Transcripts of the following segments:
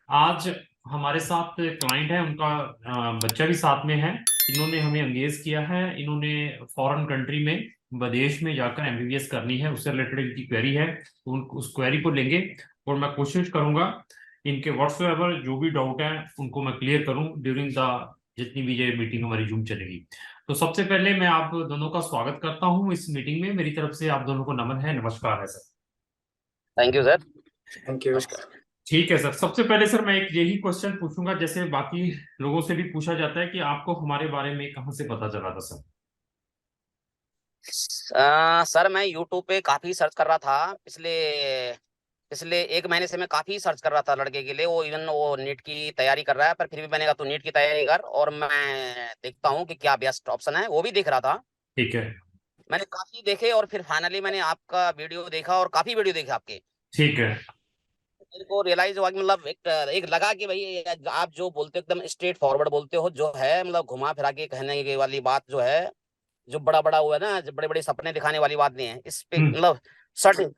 आज हमारे साथ क्लाइंट है, उनका बच्चा भी साथ में है। इन्होंने हमें एंगेज किया है। इन्होंने फॉरेन कंट्री में, विदेश में जाकर एमबीबीएस करनी है, उससे रिलेटेड इनकी क्वेरी है। तो उस क्वेरी को लेंगे और मैं कोशिश करूंगा इनके व्हाट्सएवर जो भी डाउट है उनको मैं क्लियर करूं ड्यूरिंग द जितनी भी ये मीटिंग हमारी जूम चलेगी। तो सबसे पहले मैं आप दोनों का स्वागत करता हूं इस मीटिंग में। मेरी तरफ से आप दोनों को नमन है, नमस्कार है sir. Thank you sir. Thank you. ठीक है सर, सबसे पहले सर मैं एक यही क्वेश्चन पूछूंगा जैसे बाकी लोगों से भी पूछा जाता है कि आपको हमारे बारे में कहाँ से पता चला था सर? सर मैं यूट्यूब पे काफी सर्च कर रहा था। पिछले पिछले एक महीने से मैं काफी सर्च कर रहा था लड़के के लिए। वो इवन वो नीट की तैयारी कर रहा है, पर फिर भी मैंने कहा तू नीट की तैयारी कर और मैं देखता हूँ कि क्या बेस्ट ऑप्शन है। वो भी देख रहा था, ठीक है। मैंने काफी देखे और फिर फाइनली मैंने आपका वीडियो देखा और काफी वीडियो देखे आपके। ठीक है। मेरे को रियलाइज हुआ कि मतलब एक लगा कि भाई आप जो बोलते हो एकदम स्ट्रेट फॉरवर्ड बोलते हो, जो है मतलब घुमा फिरा के कहने की वाली बात जो है, जो बड़ा बड़ा हुआ है ना, जो बड़े बड़े सपने दिखाने वाली बात नहीं है इस पे, हम्म। मतलब certain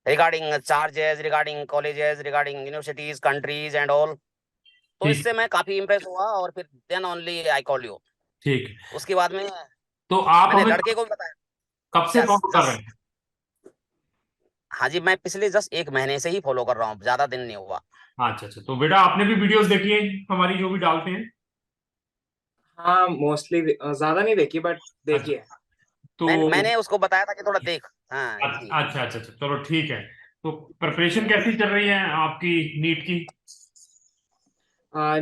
regarding charges, regarding colleges, regarding universities, countries and all. तो ठीक। इससे मैं काफी इम्प्रेस हुआ और फिर then only I call you. ठीक। उसके बाद में तो आप मैंने हमें लड़के को भी बताया। कब से यस फॉलो कर रहे जस्ट, हैं? हाँ जी, मैं पिछले जस्ट एक महीने से ही फॉलो कर रहा हूँ, ज्यादा दिन नहीं हुआ। अच्छा अच्छा, तो बेटा आपने भी वीडियोस देखी है हमारी जो भी डालते हैं? हाँ, मोस्टली ज्यादा नहीं देखी बट अच्छा। देखी है। तो मैंने उसको बताया था कि थोड़ा देख। हाँ जी। अच्छा अच्छा अच्छा, चलो ठीक है। तो प्रिपरेशन हम्म। कैसी चल रही है आपकी नीट की?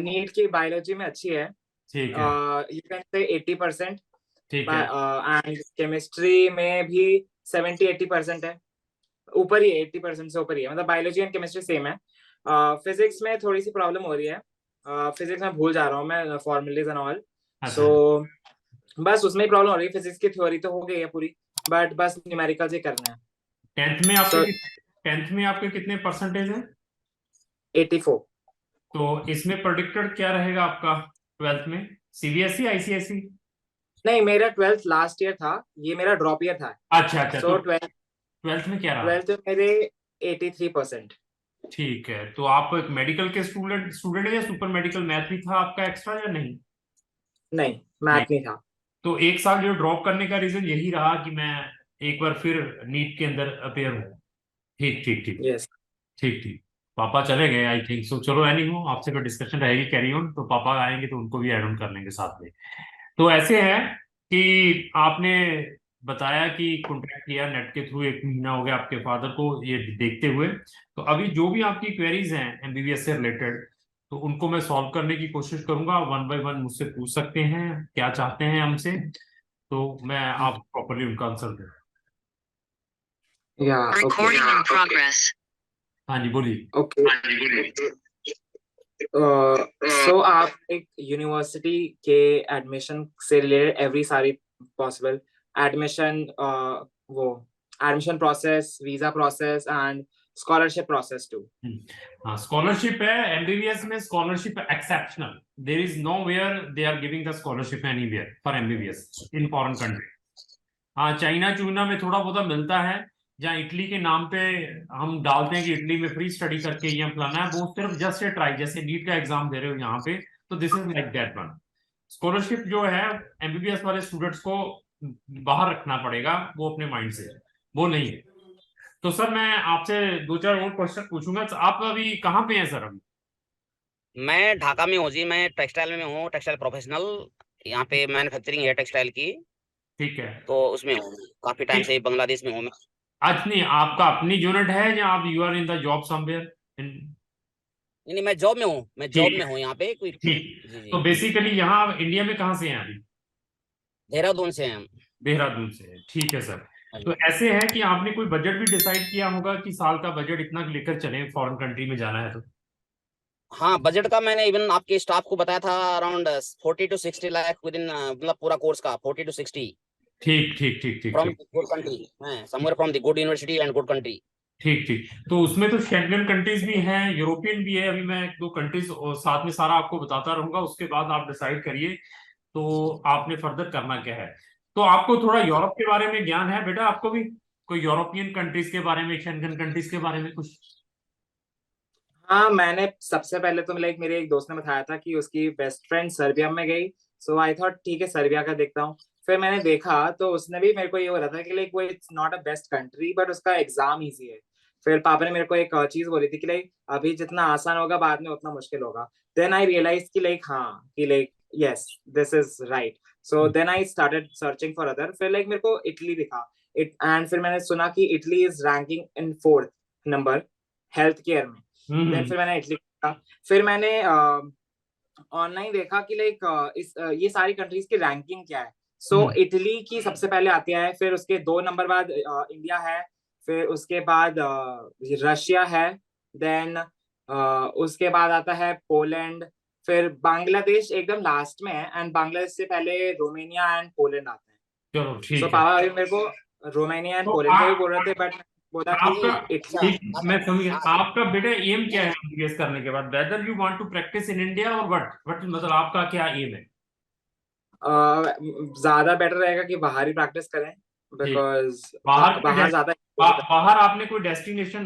नीट की बायोलॉजी में अच्छी है। ठीक है। You can say 80%। ठीक है। एंड केमिस्ट्री में भी 70-80% है। ऊपर ही है, 80% से ऊपर ही है। मतलब बायोलॉजी एंड केमिस्ट्री सेम है। फिजिक्स में थोड़ी सी प्रॉब्लम हो रही है। फिजिक्स में भूल जा रहा हूँ मैं, फॉर्मूलेज एंड ऑल। अच्छा सो बस उसमें ही प्रॉब्लम हो रही है। फिजिक्स की थ्योरी तो हो गई है पूरी, बट बस न्यूमेरिकल्स ही करना है। टेंथ में सो आपके 10th में आपके कितने परसेंटेज है? 84। तो इसमें प्रोडिक्टेड क्या रहेगा आपका 12th में? CBSE, ICSE? नहीं, मेरा 12th लास्ट ईयर था, ये मेरा ड्रॉप ईयर था। अच्छा अच्छा, तो सो ट्वेल्थ ट्वेल्थ में क्या रहा? 12th में मेरे 83%। ठीक है, तो आप एक मेडिकल के स्टूडेंट स्टूडेंट है या सुपर मेडिकल मैथ भी था आपका एक्स्ट्रा या नहीं? नहीं, नहीं। मैथ नहीं था। तो एक साल जो ड्रॉप करने का रीजन यही रहा कि मैं एक बार फिर नीट के अंदर अपेयर हूँ। ठीक ठीक ठीक। यस। ठीक ठीक। पापा चले गए आई थिंक सो, चलो एनी हो, आपसे कोई डिस्कशन रहेगी कैरी ऑन, तो पापा आएंगे तो उनको भी ऐड ऑन कर लेंगे साथ में। तो ऐसे है कि आपने बताया कि कॉन्टेक्ट किया नेट के थ्रू, एक महीना हो गया आपके फादर को ये देखते हुए। तो अभी जो भी आपकी क्वेरीज हैं एमबीबीएस से रिलेटेड, तो उनको मैं सॉल्व करने की कोशिश करूंगा। वन बाय वन मुझसे पूछ सकते हैं क्या चाहते हैं हमसे, तो मैं आप प्रॉपरली उनका आंसर दूँ। या ओके। Recording in progress. हाँ जी बोलिए। ओके। सो आप एक यूनिवर्सिटी के एडमिशन से रिलेटेड एवरी सारी पॉसिबल एडमिशन, वो admission process, visa process and scholarship process too. हाँ, स्कॉलरशिप है एमबीबीएस में, scholarship exceptional. There is no where they are giving the scholarship anywhere for MBBS in foreign country. हाँ, China चूना में थोड़ा बहुत मिलता है, जहाँ इटली के नाम पे हम डालते हैं कि इटली में फ्री स्टडी करके यहाँ फलाना है, वो सिर्फ जस्ट ए ट्राई, जैसे नीट का एग्जाम दे रहे हो यहाँ पे, तो this is like that one. Scholarship जो है एमबीबीएस वाले स्टूडेंट्स को बाहर रखना पड़ेगा, वो अपने माइंड से, वो नहीं है। तो सर मैं आपसे दो चार और क्वेश्चन पूछूंगा। तो आप अभी कहाँ पे हैं सर अभी? मैं ढाका में हूँ जी, मैं टेक्सटाइल में हूँ, टेक्सटाइल प्रोफेशनल। यहाँ पे मैन्युफैक्चरिंग है टेक्सटाइल की, ठीक है। तो उसमें हूँ। काफी टाइम से बांग्लादेश में हूँ मैं। आज नहीं, आपका अपनी यूनिट है या आप you are in the job somewhere? नहीं नहीं, मैं जॉब में हूँ, मैं जॉब ठीक में है। हूँ यहाँ पे कोई। ठीक। जी तो जी। बेसिकली यहाँ इंडिया में कहाँ से हैं अभी? देहरादून से हैं हम। देहरादून से है, ठीक है सर। हाँ तो जी। ऐसे है कि आपने कोई बजट भी डिसाइड किया होगा कि साल का बजट इतना लेकर चले फॉरेन कंट्री में जाना है तो? हाँ, बजट का मैंने इवन आपके स्टाफ को बताया था, around 40 to 60 lakh with in, मतलब पूरा कोर्स का 40 to 60 ठीक ठीक ठीक ठीक फ्रॉम ठीक। Good country, somewhere from the good university and good country. ठीक ठीक। तो उसमें तो शेंगन कंट्रीज भी हैं, यूरोपियन भी है। अभी मैं एक दो कंट्रीज साथ में सारा आपको बताता रहूंगा, उसके बाद आप डिसाइड करिए तो आपने फर्दर करना क्या है। तो आपको थोड़ा यूरोप के बारे में ज्ञान है बेटा आपको भी? कोई यूरोपियन कंट्रीज के बारे में, शेंगन कंट्रीज के बारे में कुछ? हाँ, मैंने सबसे पहले तो लाइक मेरे एक दोस्त ने बताया था कि उसकी बेस्ट फ्रेंड सर्बिया में गई, सो आई थॉट ठीक है सर्बिया का देखता हूँ। फिर मैंने देखा तो उसने भी मेरे को ये बोला था कि लाइक वो it's not a best country but उसका एग्जाम इजी है। फिर पापा ने मेरे को एक चीज बोली थी कि लाइक अभी जितना आसान होगा बाद में उतना मुश्किल होगा। देन आई रियलाइज कि लाइक हाँ कि like yes this is right. So then I started searching for other. फिर लाइक मेरे को इटली दिखा इट एंड फिर मैंने सुना कि Italy is ranking in 4th number health care में। देन फिर मैंने इटली देखा। फिर मैंने ऑनलाइन देखा कि लाइक ये सारी कंट्रीज की रैंकिंग क्या है। सो इटली की सबसे पहले आती है, फिर उसके 2 नंबर बाद इंडिया है, फिर उसके बाद रशिया है, देन उसके बाद आता है पोलैंड, फिर बांग्लादेश एकदम लास्ट में है, एंड बांग्लादेश से पहले रोमानिया एंड पोलैंड आते हैं। चलो सो ठीक है। पापा अभी मेरे को रोमानिया एंड तो पोलैंड का भी बोल रहे थे बट बोला कि आपका अच्छा, ठीक, मैं समझ गया। हाँ, आपका बेटा एम क्या है एमबीबीएस करने के बाद? Whether you want to practise in India और व्हाट मतलब आपका क्या एम है? ज्यादा बेटर रहेगा कि बाहर ही प्रैक्टिस करें ठीक। बिकॉज बाहर की बाहर ज्यादा बाहर आपने कोई डेस्टिनेशन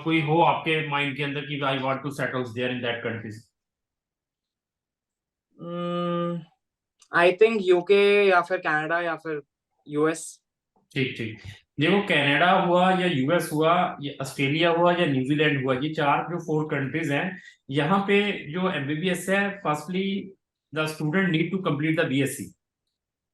कोई हो आपके माइंड के अंदर कि I want to settle there in that countries? I think UK या फिर कनाडा या फिर यूएस। ठीक ठीक। देखो, कनाडा हुआ या यूएस हुआ या ऑस्ट्रेलिया हुआ या न्यूजीलैंड हुआ, ये चार जो 4 कंट्रीज हैं, यहाँ पे जो एमबीबीएस है, firstly the student need to complete the BSc.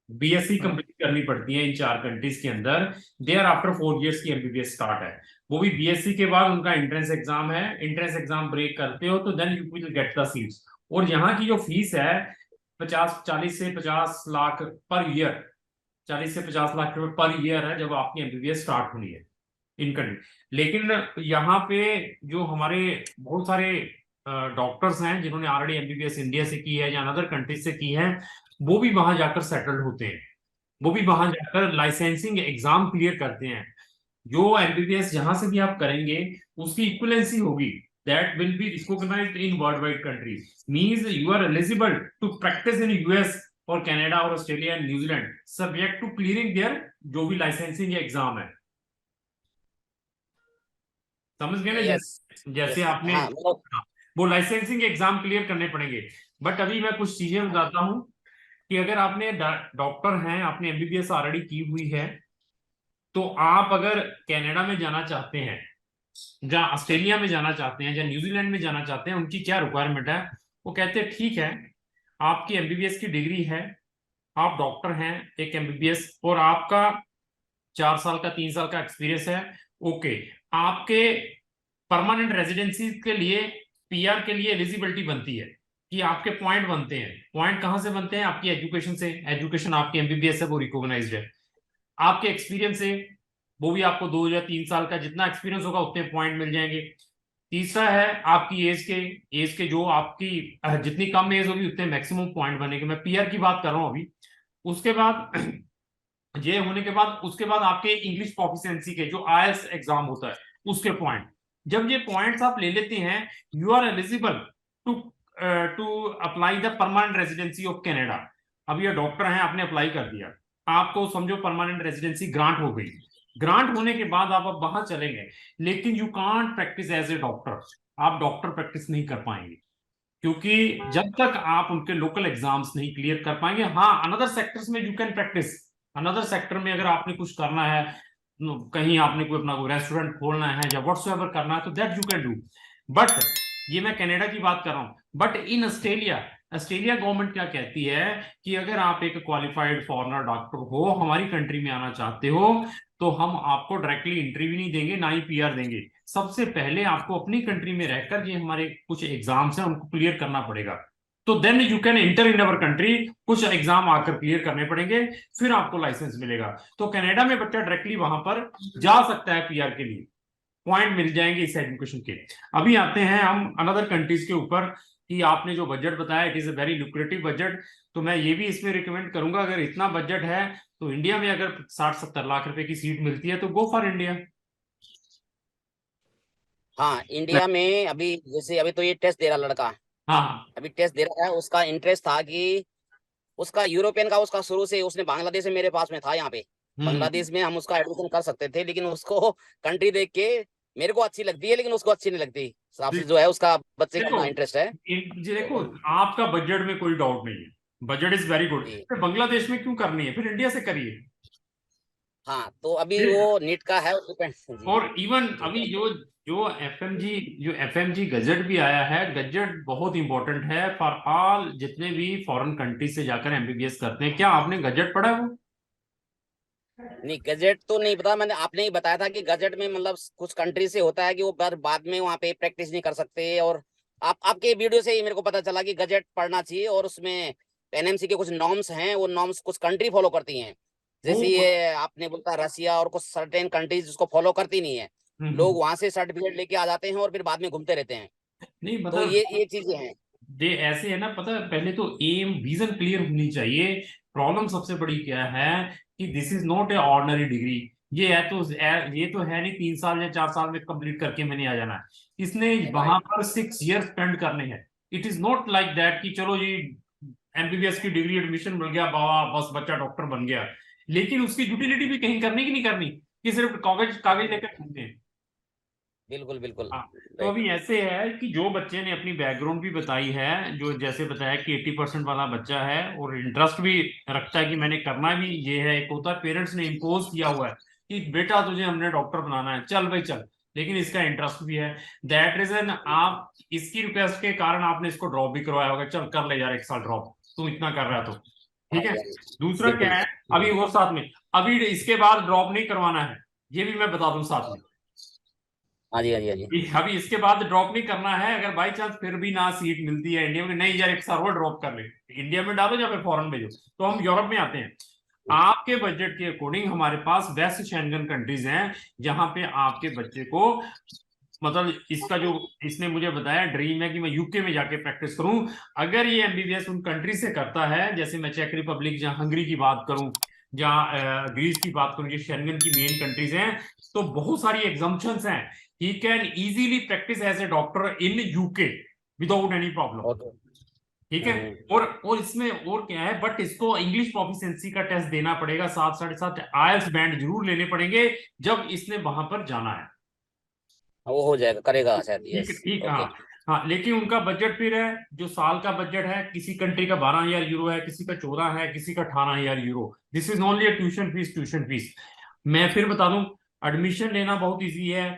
BSc complete करनी पड़ती है इन 4 कंट्रीज के अंदर। देयर आफ्टर 4 इयर्स की एमबीबीएस स्टार्ट है। वो भी बीएससी के बाद उनका एंट्रेंस एग्जाम है। एंट्रेंस एग्जाम ब्रेक करते हो तो then you will get the seats. और यहाँ की जो फीस है 40 से 50 लाख पर ईयर, 40 से 50 लाख रुपए पर ईयर है जब आपकी एमबीबीएस स्टार्ट होनी है इन कंट्री। लेकिन यहाँ पे जो हमारे बहुत सारे डॉक्टर्स हैं जिन्होंने ऑलरेडी एमबीबीएस इंडिया से की है या अदर कंट्रीज से की है, वो भी वहां जाकर सेटल्ड होते हैं। वो भी वहां जाकर लाइसेंसिंग एग्जाम क्लियर करते हैं। जो एमबीबीएस जहां से भी आप करेंगे उसकी इक्विवेलेंसी होगी, that will be recognised in world wide countries. Means you are eligible to practise in US और कनाडा और Australia and New Zealand, subject to clearing there जो भी लाइसेंसिंग एग्जाम है। समझ गए ना? यस, जैसे यस, आपने हाँ, मतलब वो लाइसेंसिंग एग्जाम क्लियर करने पड़ेंगे। बट अभी मैं कुछ चीजें बताता हूँ कि अगर आपने डॉक्टर हैं, आपने एमबीबीएस ऑलरेडी की हुई है, तो आप अगर कनाडा में जाना चाहते हैं, जहाँ ऑस्ट्रेलिया में जाना चाहते हैं या न्यूजीलैंड में जाना चाहते हैं, उनकी क्या रिक्वायरमेंट है? वो कहते हैं ठीक है, आपकी एमबीबीएस की डिग्री है, आप डॉक्टर हैं एक एमबीबीएस, और आपका 4 साल का 3 साल का एक्सपीरियंस है, ओके, आपके परमानेंट रेजिडेंसी के लिए, पीआर के लिए एलिजिबिलिटी बनती है कि आपके पॉइंट बनते हैं। पॉइंट कहां से बनते हैं? आपकी एजुकेशन से। एजुकेशन आपकी एमबीबीएस है वो रिकॉग्नाइज्ड है। आपके एक्सपीरियंस से, वो भी आपको 2 या 3 साल का जितना एक्सपीरियंस होगा उतने पॉइंट मिल जाएंगे। तीसरा है आपकी एज के जो आपकी जितनी कम एज होगी उतने मैक्सिमम पॉइंट बनेंगे। मैं पीआर की बात कर रहा हूं अभी। उसके बाद ये होने के बाद उसके बाद आपके इंग्लिश प्रोफिशिएंसी के जो आईएलटीएस एग्जाम होता है उसके पॉइंट, जब ये पॉइंट्स आप ले लेते हैं, you are eligible to to apply the permanent residency of Canada. अब ये डॉक्टर हैं, आपने अप्लाई कर दिया, आपको समझो परमानेंट रेजिडेंसी ग्रांट हो गई। ग्रांट होने के बाद आप अब वहां चलेंगे, लेकिन you can't practise as a doctor. आप डॉक्टर प्रैक्टिस नहीं कर पाएंगे क्योंकि जब तक आप उनके लोकल एग्जाम्स नहीं क्लियर कर पाएंगे। हाँ, अनदर सेक्टर्स में you can practice. Another sector में अगर आपने कुछ करना है, कहीं आपने कोई अपना कोई रेस्टोरेंट खोलना है या व्हाट्सएवर करना है, तो that you can do. But ये मैं कनाडा की बात कर रहा हूँ। But in Australia, Australia government क्या कहती है कि अगर आप एक क्वालिफाइड फॉरेनर डॉक्टर हो, हमारी कंट्री में आना चाहते हो, तो हम आपको डायरेक्टली इंटरव्यू नहीं देंगे, ना ही पीआर देंगे। सबसे पहले आपको अपनी कंट्री में रहकर ये हमारे कुछ एग्जाम्स हैं उनको क्लियर करना पड़ेगा। तो then you can enter in our country. कुछ एग्जाम आकर क्लियर करने पड़ेंगे, फिर आपको लाइसेंस मिलेगा। तो कनाडा में बच्चा डायरेक्टली वहां पर जा सकता है पीआर के लिए, पॉइंट मिल जाएंगे इस एजुकेशन के। अभी आते हैं हम अनदर कंट्रीज के ऊपर कि आपने जो बजट बताया, it is a very lucrative budget. तो मैं ये भी इसमें रिकमेंड करूंगा, अगर इतना बजट है तो इंडिया में अगर 60-70 लाख रुपए की सीट मिलती है तो गो फॉर इंडिया। हाँ, इंडिया में अभी जैसे अभी तो ये टेस्ट दे रहा लड़का, हाँ अभी टेस्ट दे रहा है। उसका इंटरेस्ट था कि उसका यूरोपियन का, उसका शुरू से उसने बांग्लादेश में मेरे पास में था यहाँ पे। हम्म बांग्लादेश में हम उसका एडमिशन कर सकते थे, लेकिन उसको कंट्री देख के मेरे को अच्छी लगती है, लेकिन उसको अच्छी नहीं लगती। हिसाब से देख- जो है उसका बच्चे का देखो अपना इंटरेस्ट है। जी देखो, आपका बजट में कोई डाउट नहीं है, बजट इज वेरी गुड। जी। फिर बांग्लादेश में क्यों करनी है, फिर इंडिया से करिए। हाँ, तो अभी फिर वो नीट का है, डिपेंड। जी और इवन जी अभी जो एफएमजी गजट भी आया है, गजट बहुत इंपॉर्टेंट है फॉर ऑल जितने भी फॉरेन कंट्री से जाकर एमबीबीएस करते हैं। क्या आपने गजट पढ़ा है वो? नहीं, गजट तो नहीं पता, मैंने आपने ही बताया था कि गजट में मतलब कुछ कंट्री से होता है कि वो बाद में वहाँ पे प्रैक्टिस नहीं कर सकते। और आपके वीडियो से ही मेरे को पता चला कि गजट पढ़ना चाहिए, और उसमें एनएमसी के कुछ नॉर्म्स हैं, वो नॉर्म्स कुछ कंट्री फॉलो करती हैं। जैसे वो ये आपने बोलता रसिया और कुछ सर्टेन कंट्रीज जिसको फॉलो करती नहीं है। लोग वहां से सर्टिफिकेट लेके आ जाते हैं और फिर बाद में घूमते रहते हैं। नहीं तो मतलब ये चीजें हैं। ऐसे है ना, पता है, पहले तो एम विजन क्लियर होनी चाहिए। प्रॉब्लम सबसे बड़ी क्या है कि this is not a ordinary degree. ये तो है नहीं 3 साल या 4 साल में कंप्लीट करके मैंने आ जाना है। इसने वहां राइट। पर 6 ईयर स्पेंड करने हैं। It is not like that कि चलो जी एमबीबीएस की डिग्री एडमिशन मिल गया, बाबा बस बच्चा डॉक्टर बन गया। लेकिन उसकी यूटिलिटी भी कहीं करनी की नहीं करनी, कि सिर्फ कागज कागज लेकर घूमते हैं। बिल्कुल बिल्कुल। हाँ, तो राइट। अभी ऐसे है कि जो बच्चे ने अपनी बैकग्राउंड भी बताई है, जो जैसे बताया कि 80% वाला बच्चा है और इंटरेस्ट भी रखता है कि मैंने करना भी ये है। एक होता है पेरेंट्स ने इम्पोज किया हुआ है कि बेटा तुझे हमने डॉक्टर बनाना है, चल भाई चल, लेकिन इसका इंटरेस्ट भी है। दैट रीजन आप इसकी रिक्वेस्ट के कारण आपने इसको ड्रॉप भी करवाया होगा, चल कर ले यार 1 साल ड्रॉप, तू इतना कर रहा है तो। हाँ ठीक है। जी, हाँ जी। दूसरा बिल्कुल। क्या है, अभी वो साथ में, अभी इसके बाद ड्रॉप नहीं करवाना है, ये भी मैं बता दूं साथ में। हाँ जी, हाँ जी, हाँ जी। अभी इसके बाद ड्रॉप नहीं करना है। अगर बाई चांस फिर भी ना सीट मिलती है इंडिया में, नहीं यार 1 साल और ड्रॉप कर ले, इंडिया में डालो या फिर फॉरेन भेजो, तो हम यूरोप में आते हैं। आपके बजट के अकॉर्डिंग हमारे पास वेस्ट शेंगन कंट्रीज हैं, जहां पे आपके बच्चे को, मतलब इसका जो इसने मुझे बताया ड्रीम है कि मैं यूके में जाके प्रैक्टिस करूं। अगर ये एमबीबीएस उन कंट्री से करता है, जैसे मैं चेक रिपब्लिक, जहां हंगरी की बात करूं, जहां ग्रीस की बात करूं, ये शेंगन की मेन कंट्रीज हैं, तो बहुत सारी एग्जम्पशंस हैं। He can easily practise as a doctor in UK without any problem. Okay. ठीक है। और इसमें और क्या है, बट इसको इंग्लिश प्रोफिशिएंसी का टेस्ट देना पड़ेगा, 7 साढ़े 7 आईएलटीएस बैंड जरूर लेने पड़ेंगे जब इसने वहां पर जाना है। वो हो जाएगा, करेगा शायद। ठीक यस। ठीक, हाँ। ओके। हाँ, लेकिन उनका बजट फिर है, जो साल का बजट है, किसी कंट्री का 12,000 यूरो है, किसी का 14 है, किसी का 18,000 euro. This is only tuition fees. मैं फिर बता दूं, एडमिशन लेना बहुत इजी है,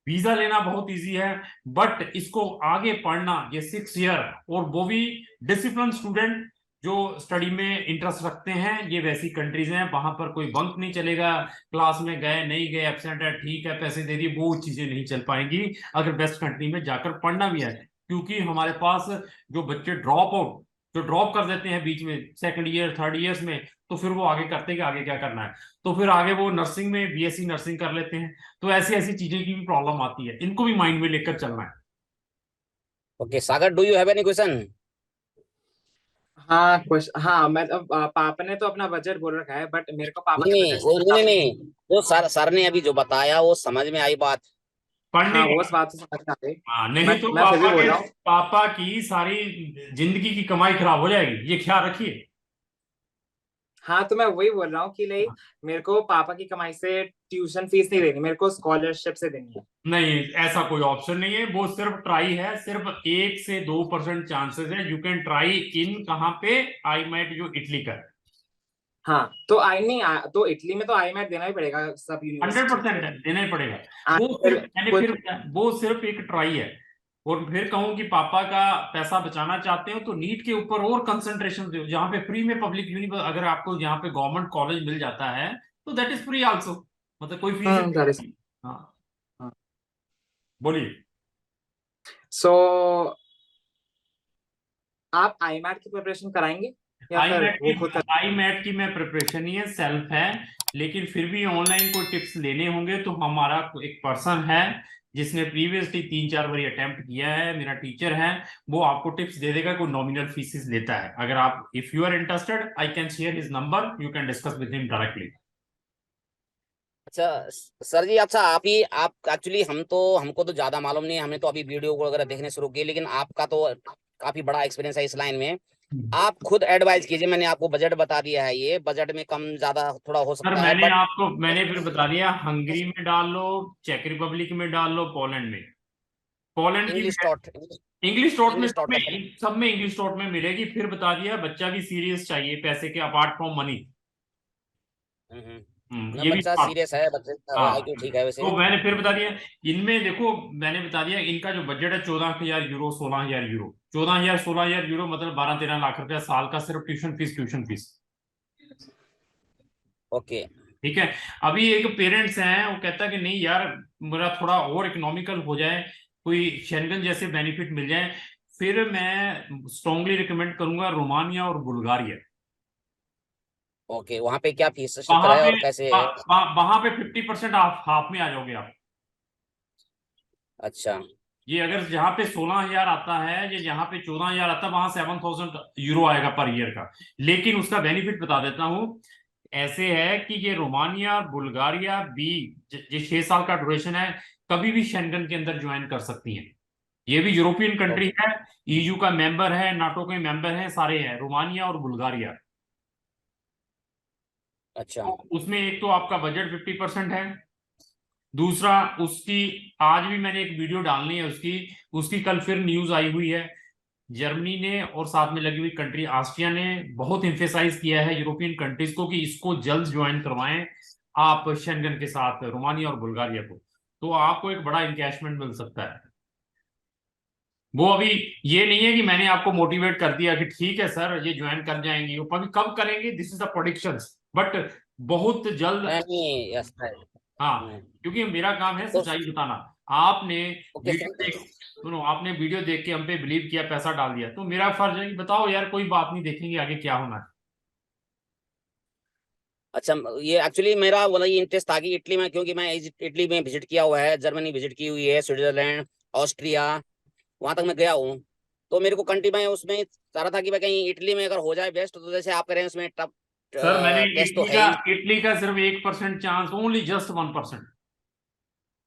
वीजा लेना बहुत इजी है, बट इसको आगे पढ़ना ये 6 ईयर, और वो भी डिसिप्लिन स्टूडेंट जो स्टडी में इंटरेस्ट रखते हैं, ये वैसी कंट्रीज हैं वहां पर कोई बंक नहीं चलेगा। क्लास में गए नहीं गए, एब्सेंट है, ठीक है, पैसे दे दिए, वो चीजें नहीं चल पाएंगी अगर बेस्ट कंट्री में जाकर पढ़ना भी है। क्योंकि हमारे पास जो बच्चे जो ड्रॉप कर देते हैं बीच में, सेकंड ईयर थर्ड ईयर्स में, तो फिर वो आगे करते हैं कि आगे क्या करना है, तो फिर आगे वो नर्सिंग में बीएससी नर्सिंग कर लेते हैं। तो ऐसी ऐसी चीजें की भी प्रॉब्लम आती है, इनको भी माइंड में लेकर चलना है। Okay Sagar, do you have any question? हाँ हाँ, मैं तो पापा ने तो अपना बजट बोल रखा है, बट मेरे को पापा नहीं के नहीं, बजट से वो नहीं ज्यादा नहीं, वो सर ने अभी जो बताया वो समझ में आई बात। पढ़ने हाँ, वो का। उस बात से समझ में आ गई। हाँ, नहीं तो मैं फिर भी बोल रहा हूँ। पापा की सारी जिंदगी की कमाई खराब हो जाएगी, ये ख्याल रखिए। हाँ, तो मैं वही बोल रहा हूँ कि लाइक मेरे को पापा की कमाई से ट्यूशन फीस नहीं देनी, मेरे को स्कॉलरशिप से देनी है। नहीं, ऐसा कोई ऑप्शन नहीं है, वो सिर्फ ट्राई है, सिर्फ 1 से 2% चांसेस है। यू कैन ट्राई इन कहाँ पे, आई माइट जो इटली का। हाँ, तो आई नहीं तो इटली में तो आई मैट देना ही पड़ेगा सब 100% यूनिवर्सिटी है, देना ही पड़ेगा। में। वो फिर सिर्फ मैंने कुछ फिर वो सिर्फ एक ट्राई है। और फिर कहूं कि पापा का पैसा बचाना चाहते हो तो नीट के ऊपर और कंसंट्रेशन दो, जहां पे फ्री में पब्लिक यूनिवर्सिटी, अगर आपको यहाँ पे गवर्नमेंट कॉलेज मिल जाता है तो दैट इज फ्री आल्सो, मतलब कोई फीस that is नहीं। हाँ, बोलिए। सो आप आई मैट की प्रिपरेशन कराएंगे या आई फिर मैट की वो खुद कर? आई मैट की मैं प्रिपरेशन नहीं है, सेल्फ है। लेकिन फिर भी ऑनलाइन कोई टिप्स लेने होंगे तो हमारा एक पर्सन है जिसने प्रीवियसली 3-4 बार अटेम्प्ट किया है, मेरा टीचर है, वो आपको टिप्स दे देगा। कोई नॉमिनल फीसिस लेता है। अगर आप, if you are interested, I can share his number, you can discuss with him directly. अच्छा सर जी, अच्छा आप एक्चुअली हमको तो ज्यादा मालूम नहीं है, हमने तो अभी वीडियो वगैरह देखने शुरू किए, लेकिन आपका तो काफी बड़ा एक्सपीरियंस है इस लाइन में। आप खुद एडवाइस कीजिए, मैंने आपको बजट बता दिया है, ये बजट में कम ज्यादा थोड़ा हो सर सकता है, बट मैंने फिर बता दिया, हंगरी में डाल लो, चेक रिपब्लिक में डाल लो, पोलैंड में। पोलैंड की इंग्लिश टॉट इंग्लिश टॉट में इंग्लिश टॉट का चले। सब में इंग्लिश टॉट में मिलेगी। फिर बता दिया बच्चा भी सीरियस चाहिए पैसे के, अपार्ट फ्रॉम मनी। ना ये भी बच्चा बात। सीरियस है, बच्चे का हाँ, आईक्यू ठीक है वैसे। तो मैंने फिर बता दिया। इनमें देखो, मैंने बता दिया इनका जो बजट है 14,000 यूरो, 16,000 यूरो, 14,000 16,000 यूरो, मतलब 12-13 लाख रुपया साल का, सिर्फ ट्यूशन फीस। ओके। ठीक है। अभी एक पेरेंट्स हैं, वो कहता है कि नहीं यार, मेरा थोड़ा और इकोनॉमिकल हो जाए, कोई शेंगन जैसे बेनिफिट मिल जाए, फिर मैं स्ट्रांगली रिकमेंड करूंगा रोमानिया और बुल्गारिया। ओके, वहाँ पे क्या फीस स्ट्रक्चर वहां है पे और कैसे है? वहां पे 50% हाफ हाफ में आ जाओगे आप। अच्छा। ये अगर जहाँ पे 16,000 आता है, ये जहाँ पे 14,000 आता है, वहां 7,000 यूरो आएगा पर ईयर का। लेकिन उसका बेनिफिट बता देता हूँ। ऐसे है कि ये रोमानिया, बुल्गारिया भी, ये 6 साल का ड्यूरेशन है, कभी भी शेंगन के अंदर ज्वाइन कर सकती हैं। ये भी यूरोपियन कंट्री ओके। है, ईयू का मेंबर है, नाटो के मेंबर है, सारे हैं रोमानिया और बुल्गारिया। अच्छा। तो उसमें एक तो आपका बजट 50% है। दूसरा, उसकी आज भी मैंने एक वीडियो डालनी है उसकी। उसकी कल फिर न्यूज आई हुई है। जर्मनी ने और साथ में लगी हुई कंट्री ऑस्ट्रिया ने बहुत इम्फेसाइज किया है यूरोपियन कंट्रीज को कि इसको जल्द ज्वाइन करवाएं आप शेंगन के साथ, रोमानिया और बुल्गारिया को। तो आपको एक बड़ा इनकैशमेंट मिल सकता है। वो अभी ये नहीं है कि मैंने आपको मोटिवेट कर दिया कि ठीक है सर ये ज्वाइन कर जाएंगी, वो अभी कब करेंगे, this is the predictions, but बहुत जल्द। नहीं, यस है। हाँ, क्योंकि मेरा काम है तो सच्चाई बताना। आपने ओके वीडियो सर। देख सुनो, आपने वीडियो देख के हम पे बिलीव किया, पैसा डाल दिया, तो मेरा फर्ज है कि बताओ यार, कोई बात नहीं, देखेंगे आगे क्या होना है। अच्छा, ये एक्चुअली मेरा वाला ये इंटरेस्ट था कि इटली में, क्योंकि मैं इटली में विजिट किया हुआ है, जर्मनी विजिट की हुई है, स्विट्जरलैंड, ऑस्ट्रिया, वहां तक मैं गया हूँ। तो मेरे को कंट्री में उसमें चाह रहा था कि भाई कहीं इटली में अगर हो जाए बेस्ट, तो जैसे आप कह रहे हैं उसमें टफ सर मैंने टेस्ट तो है ही। इटली का सिर्फ 1% चांस, ओनली जस्ट 1%।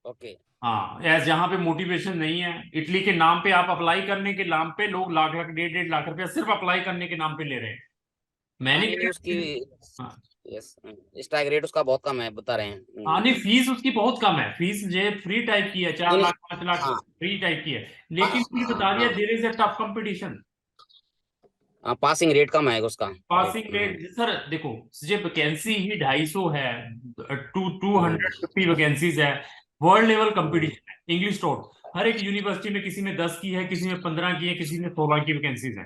ओके। हाँ, एज जहाँ पे मोटिवेशन नहीं है, इटली के नाम पे आप अप्लाई करने के नाम पे लोग लाख लाख 1.5 1.5 लाख रुपया सिर्फ अप्लाई करने के नाम पे ले रहे हैं। हाँ, मैंने नहीं नहीं, उसकी हाँ, यस, स्ट्राइक रेट उसका बहुत कम है, बता रहे हैं। हाँ, नहीं फीस उसकी बहुत कम है, फीस जो फ्री टाइप की है, चार नहीं नहीं। लाख 5 लाख हाँ फ्री टाइप की है। हाँ लेकिन फिर बता दिया हाँ there is a tough competition. हाँ, पासिंग रेट कम है उसका, राइट। पासिंग रेट सर देखो, ये वैकेंसी ही 250 है, 250 वैकेंसीज है। वर्ल्ड लेवल कंपटीशन है, इंग्लिश टॉट। हर एक यूनिवर्सिटी में किसी में 10 की है, किसी में 15 की है, किसी में 16 की वैकेंसीज है।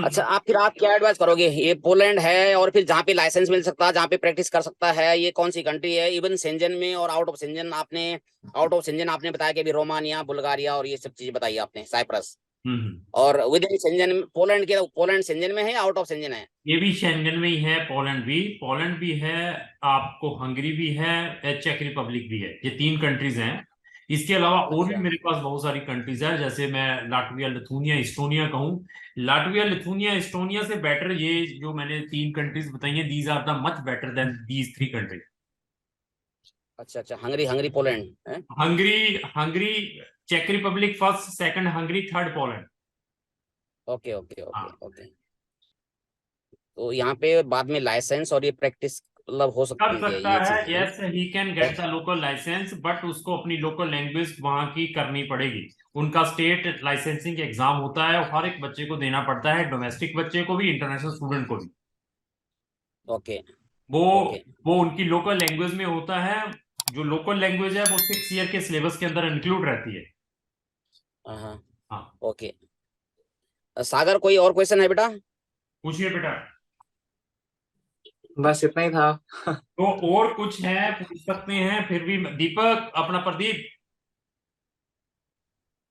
अच्छा, आप फिर आप क्या एडवाइस करोगे? ये पोलैंड है, और फिर जहाँ पे लाइसेंस मिल सकता है, जहाँ पे प्रैक्टिस कर सकता है, ये कौन सी कंट्री है? इवन सेंजन में और आउट ऑफ सेंजन, आपने आउट ऑफ सेंजन आपने बताया कि अभी रोमानिया, बुल्गारिया और ये सब चीजें बताई आपने, साइप्रस। हम्म। और विद इन सेंजन, पोलैंड के, पोलैंड सेंजन में है, आउट ऑफ सेंजन है? ये भी शेंगन में ही है, पोलैंड भी है, आपको हंगरी भी है, चेक रिपब्लिक भी है, ये 3 कंट्रीज हैं। इसके अलावा और भी अच्छा। मेरे पास बहुत सारी कंट्रीज है, जैसे मैं लाटविया, लिथुनिया, इस्टोनिया कहूँ। लाटविया, लिथुनिया, इस्टोनिया से बेटर ये जो मैंने 3 कंट्रीज बताई हैं, these are the much better than these 3 countries. अच्छा अच्छा, हंगरी, हंगरी पोलैंड है? हंगरी हंगरी चेक Republic first, second Hungary, third Poland. Okay okay okay हाँ, ओके। तो यहाँ पे बाद में लाइसेंस और ये प्रैक्टिस मतलब हो कर सकती है, सकता ये है, चीजें हैं? Yes he can get the local licence, but उसको अपनी लोकल लैंग्वेज वहां की करनी पड़ेगी। उनका स्टेट लाइसेंसिंग एग्जाम होता है, और हर एक बच्चे को देना पड़ता है, डोमेस्टिक बच्चे को भी, इंटरनेशनल स्टूडेंट को भी। ओके वो ओके। वो उनकी लोकल लैंग्वेज में होता है। जो लोकल लैंग्वेज है वो 6 ईयर के सिलेबस के अंदर इंक्लूड रहती है। हाँ। हाँ, ओके। सागर, कोई और क्वेश्चन है बेटा? पूछिए बेटा। बस इतना ही था। तो और कुछ है पूछ सकते हैं फिर भी। दीपक, अपना प्रदीप,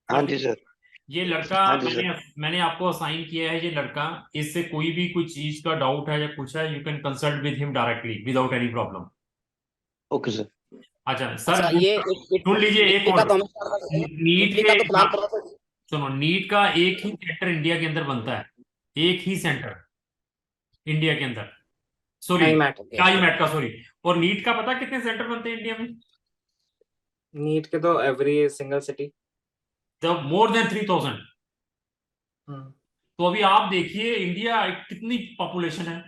हाँ जी सर। ये लड़का हाँ जी सर। मैंने आपको असाइन किया है, ये लड़का, इससे कोई भी कोई चीज का डाउट है या कुछ है, you can consult with him directly without any problem. Okay sir. अच्छा सर, अच्छा, ये सुन लीजिए एक इटली का और। तो हमें नीट इटली के का तो प्लान हाँ, कर रहा था। सुनो, नीट का एक ही सेंटर इंडिया के अंदर बनता है, एक ही सेंटर इंडिया के अंदर, सॉरी, टाइम मैट। ओके। टाई मैट का, सॉरी। और नीट का पता कितने सेंटर बनते हैं इंडिया में? नीट के तो every single city. The more than 3,000। तो अभी आप देखिए इंडिया कितनी पॉपुलेशन है,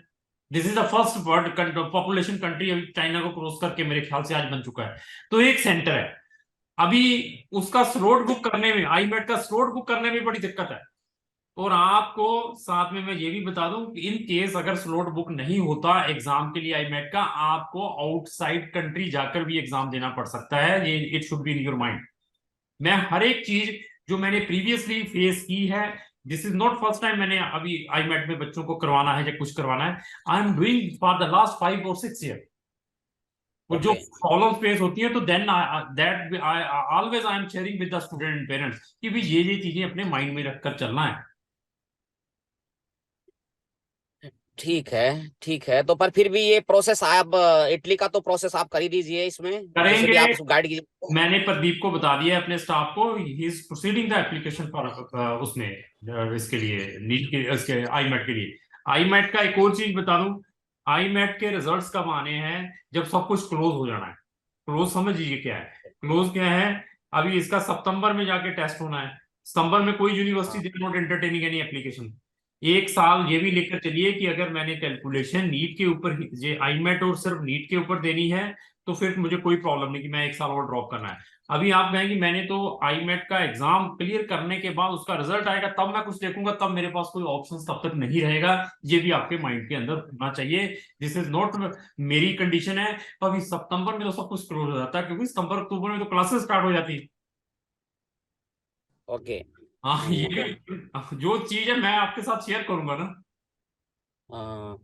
this is the first world population country अभी चाइना को क्रॉस करके मेरे ख्याल से आज बन चुका है। तो एक सेंटर है, अभी उसका स्लॉट बुक करने में, आईमेट का स्लॉट बुक करने में बड़ी दिक्कत है। और आपको साथ में मैं ये भी बता दूं कि इन केस अगर स्लॉट बुक नहीं होता एग्जाम के लिए आईमेट का, आपको आउटसाइड कंट्री जाकर भी एग्जाम देना पड़ सकता है, ये it should be in your mind. मैं हर एक चीज जो मैंने प्रीवियसली फेस की है, this is not first time मैंने अभी आईमेट में बच्चों को करवाना है या कुछ करवाना है, I am doing for the last 5 or 6 year. वो जो Okay. प्रॉब्लम फेस होती है, तो then that I always I am sharing with the student and parents कि भी ये चीजें अपने माइंड में रखकर चलना है। ठीक है। तो पर फिर भी ये प्रोसेस आप इटली का तो प्रोसेस आप कर ही दीजिए, इसमें जैसे भी आप करेंगे। गाइड कीजिए। मैंने प्रदीप को बता दिया है अपने स्टाफ को, he is proceeding the application for उसमें इसके लिए नीट के इसके आईमेट के लिए। आईमेट का एक और चीज बता दूं, आईमेट के रिजल्ट्स कब आने हैं, जब सब कुछ क्लोज हो जाना है। क्लोज समझ लीजिए क्या है, क्लोज क्या है, अभी इसका सितंबर में जाके टेस्ट होना है। सितंबर में कोई university they not entertaining any application. एक साल ये भी लेकर चलिए कि अगर मैंने कैलकुलेशन नीट के ऊपर ये आईमेट और सिर्फ नीट के ऊपर देनी है, तो फिर मुझे कोई प्रॉब्लम नहीं कि मैं एक साल और ड्रॉप करना है। अभी आप कहेंगे मैंने तो आईमेट का एग्जाम क्लियर करने के बाद उसका रिजल्ट आएगा तब मैं कुछ देखूंगा, तब मेरे पास कोई ऑप्शन तब तक नहीं रहेगा। ये भी आपके माइंड के अंदर होना चाहिए। दिस इज नॉट मेरी कंडीशन है। तो अभी सितंबर में तो सब कुछ क्लोज हो जाता है, क्योंकि सितंबर अक्टूबर में तो क्लासेस स्टार्ट हो जाती है। ओके। हाँ, ये भी जो चीज है मैं आपके साथ शेयर करूंगा ना।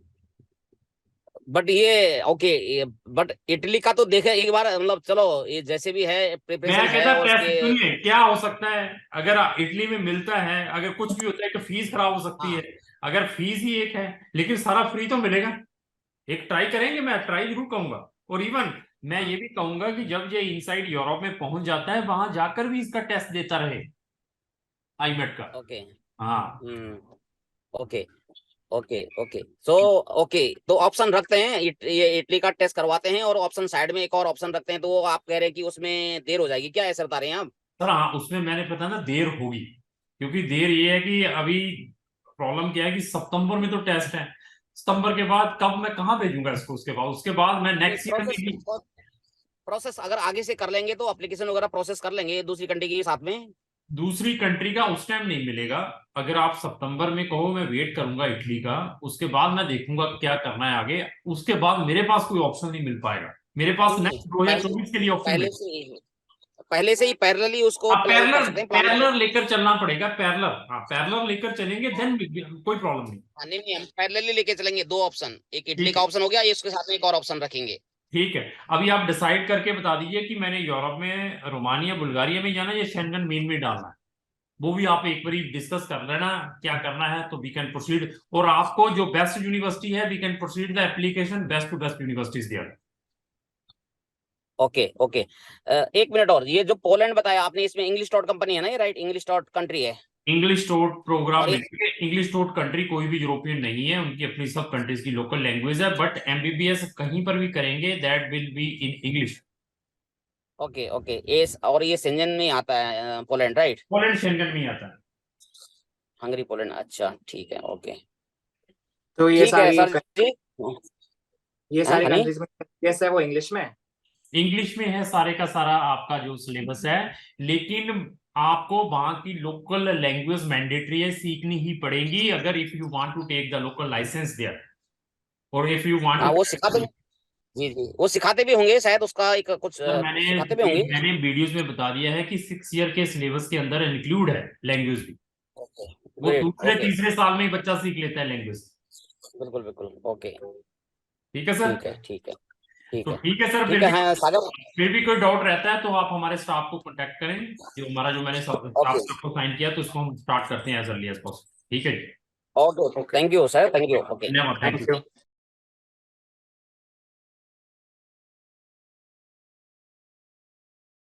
बट ये ओके, बट इटली का तो देखे एक बार, मतलब चलो ये जैसे भी है मैं प्रिपरेशन है कहता और टेस्ट उसके। सुनिए क्या हो सकता है, अगर इटली में मिलता है, अगर कुछ भी होता है तो फीस खराब हो सकती है। हाँ अगर फीस ही एक है लेकिन सारा फ्री तो मिलेगा, एक ट्राई करेंगे, मैं ट्राई जरूर कहूंगा। और इवन मैं ये भी कहूंगा कि जब ये इनसाइड यूरोप में पहुंच जाता है, वहां जाकर भी इसका टेस्ट देता रहे आईमेट का। ओके। हाँ, ओके ओके सो ओके, तो ऑप्शन रखते हैं ये इटली का टेस्ट करवाते हैं, और ऑप्शन साइड में एक और ऑप्शन रखते हैं, तो वो आप कह रहे हैं कि उसमें देर हो जाएगी क्या, ऐसा बता रहे हैं आप? सर हाँ, उसमें मैंने पता ना देर होगी, क्योंकि देर ये है कि अभी प्रॉब्लम क्या है कि सितंबर में तो टेस्ट है। सितंबर के बाद कब मैं कहाँ भेजूंगा इसको, उसके बाद मैं नेक्स्ट ईयर में प्रोसेस भी प्रोसेस अगर आगे से कर लेंगे तो एप्लीकेशन वगैरह प्रोसेस कर लेंगे दूसरी कंट्री के साथ में। दूसरी कंट्री का उस टाइम नहीं मिलेगा। अगर आप सितंबर में कहो, मैं वेट करूंगा इटली का, उसके बाद मैं देखूंगा क्या करना है आगे। उसके बाद मेरे पास कोई ऑप्शन नहीं मिल पाएगा, मेरे पास नहीं, नेक्स्ट 2024 के लिए ऑप्शन पहले मिल। से ही पहले से ही पैरेलली उसको आप प्लान कर पैरेलल सकते हैं, प्लान कर पैरेलल सकते लेकर चलना पड़ेगा, पैरेलल, हाँ पैरेलल लेकर चलेंगे हैं। देन कोई प्रॉब्लम नहीं। नहीं, हम पैरेलली लेके चलेंगे, दो ऑप्शन, एक इटली ठीक का है, ऑप्शन हो गया, इसके साथ में एक और ऑप्शन रखेंगे। ठीक है। अभी आप डिसाइड करके बता दीजिए कि मैंने यूरोप में रोमानिया बुल्गारिया में जाना है या शेंगन मेन में डालना है। वो भी आप एक बार डिस्कस कर लेना क्या करना है, तो वी कैन प्रोसीड। और आपको जो बेस्ट यूनिवर्सिटी है, we can proceed the application best to best universities there. Okay okay. एक मिनट और, ये जो पोलैंड बताया आपने, इसमें इंग्लिश डॉट कंपनी है ना, ये राइट, इंग्लिश डॉट कंट्री है। इंग्लिश टोट प्रोग्राम और ये नहीं है, इंग्लिश टोट कंट्री कोई भी यूरोपियन नहीं है, उनकी अपनी सब कंट्रीज की लोकल लैंग्वेज है। बट एमबीबीएस कहीं पर भी करेंगे that will be in English. Okay okay, ये और ये शेंजन में आता है पोलैंड, राइट? पोलैंड शेंगन में आता है। हंगरी पोलैंड, अच्छा ठीक है, ओके। तो ये ठीक है सारी सर जी। ये सारी हनी? कंट्रीज में कैसे है वो इंग्लिश में है? इंग्लिश में है सारे का सारा आपका जो सिलेबस है, लेकिन आपको वहां की लोकल लैंग्वेज मैंडेटरी है, सीखनी ही पड़ेगी अगर if you want to take the local licence there, और इफ यू वांट हाँ टू। वो सिखाते, जी जी, वो सिखाते भी होंगे शायद, उसका एक कुछ सर मैंने सिखाते भी होंगे। मैंने वीडियोस में बता दिया है कि 6 ईयर के सिलेबस के अंदर इंक्लूड है लैंग्वेज भी। ओके वो ग्रेट, दूसरे ओके, तीसरे साल में ही बच्चा सीख लेता है लैंग्वेज। बिल्कुल बिल्कुल, ओके। ठीक है सर। ठीक है ठीक है ठीक तो है ठीक है सर, ठीक है। हाँ सागर, फिर भी कोई डाउट रहता है तो आप हमारे स्टाफ को कांटेक्ट करें। जो हमारा जो मैंने स्टाफ ओके को साइन किया, तो इसको हम स्टार्ट करते हैं एज अर्ली एज पॉसिबल। ठीक है जी, okay, thank you sir, thank you, okay. धन्यवाद, थैंक थैंक यू। यू।